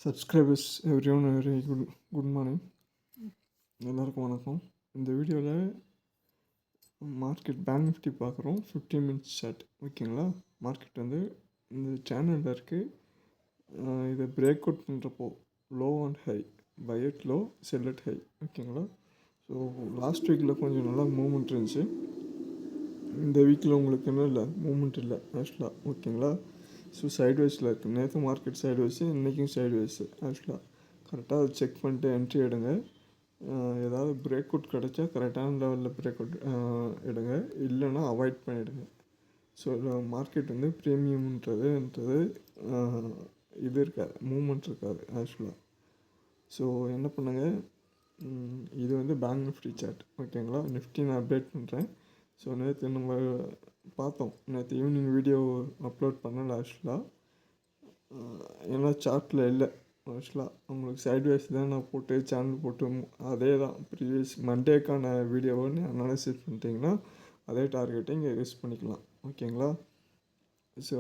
Subscribers every one very good morning. எல்லாருக்கும் வணக்கம். இந்த வீடியோவில் மார்க்கெட் பேங்க் நிஃப்டி பார்க்குறோம். 15 மினிட்ஸ் சார்ட். ஓகேங்களா. மார்க்கெட் வந்து இந்த சேனலில் இருக்குது. இதை பிரேக் அவுட் பண்ணுறப்போ low and high, by at low, sell at high. ஓகேங்களா. ஸோ லாஸ்ட் வீக்கில் கொஞ்சம் நல்லா மூவ்மெண்ட் இருந்துச்சு. இந்த வீக்கில் உங்களுக்கு இன்னும் இல்லை, மூவ்மெண்ட் இல்லை ஆக்சுவலாக. ஓகேங்களா. ஸோ சைட்வேஸில் இருக்குது. நேற்று மார்க்கெட் சைட்வேஸு, இன்றைக்கும் சைட்வேஸு ஆக்சுவலாக. கரெக்டாக அதை செக் பண்ணிட்டு என்ட்ரி எடுங்க. ஏதாவது பிரேக் அவுட் கிடச்சா கரெக்டான லெவலில் பிரேக் அவுட் எடுங்க, இல்லைன்னா அவாய்ட் பண்ணிவிடுங்க. ஸோ மார்க்கெட் வந்து ப்ரீமியம்ன்றது இது இருக்காது, மூவ்மெண்ட் இருக்காது ஆக்சுவலாக. ஸோ என்ன பண்ணுங்கள், இது வந்து பேங்க் நிஃப்டி சார்ட். ஓகேங்களா. நிஃப்டி நான் அப்டேட் பண்ணுறேன். ஸோ நேற்று நம்ம பார்த்தோம், நேற்று ஈவினிங் வீடியோ அப்லோட் பண்ணல ஆக்சுவலாக. ஏன்னா சார்ட்டில் இல்லை ஆக்சுவலாக. உங்களுக்கு சைட்வேஸ் தான் நான் போட்டு சேனல் போட்டு அதே தான் ப்ரீவியஸ் மண்டேக்கான வீடியோவை அனாலிசிஸ் பண்ணிட்டீங்கன்னா அதே டார்கெட்டை இங்கே யூஸ் பண்ணிக்கலாம். ஓகேங்களா. ஸோ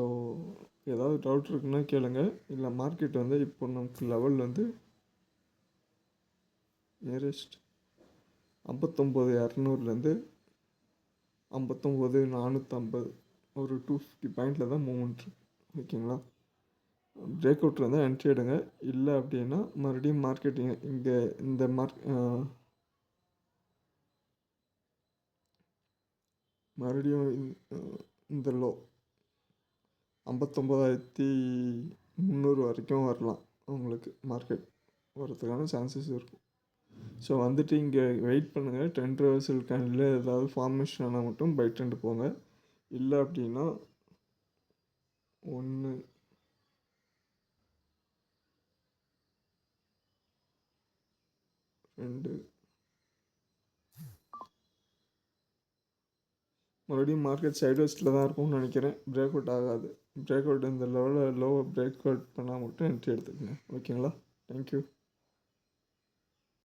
ஏதாவது டவுட் இருக்குன்னா கேளுங்க. இல்லை மார்க்கெட் வந்து இப்போ நமக்கு லெவல் வந்து நியரஸ்ட் 59,200 59,450 ஒரு 250 பாயிண்டில் தான் மூவ்மெண்ட் இருக்குது. ஓகேங்களா. பிரேக் அவுட் இருந்தால் என்ட்ரி எடுங்க. இல்லை அப்படின்னா மறுபடியும் மார்க்கெட் இங்கே இந்த மறுபடியும் இந்த லோ 59,300 வரைக்கும் வரலாம். உங்களுக்கு மார்க்கெட் வரதுக்கான சான்சஸ் இருக்கும். ஸோ வந்துட்டு இங்கே வெயிட் பண்ணுங்கள். ட்ரெண்ட் ரிவர்சல் கேண்டில் ஏதாவது ஃபார்மேஷன் ஆனால் மட்டும் பை ட்ரெண்ட் போங்க. இல்லை அப்படின்னா 1 2 மறுபடியும் மார்க்கெட் சைட்வேஸில் தான் இருக்கும்னு நினைக்கிறேன். பிரேக் அவுட் ஆகாது. பிரேக் அவுட் இந்த லெவலில் லோவை பிரேக் அவுட் பண்ணால் மட்டும் என்ட்ரி எடுத்துக்கங்க. ஓகேங்களா. தேங்க்யூ.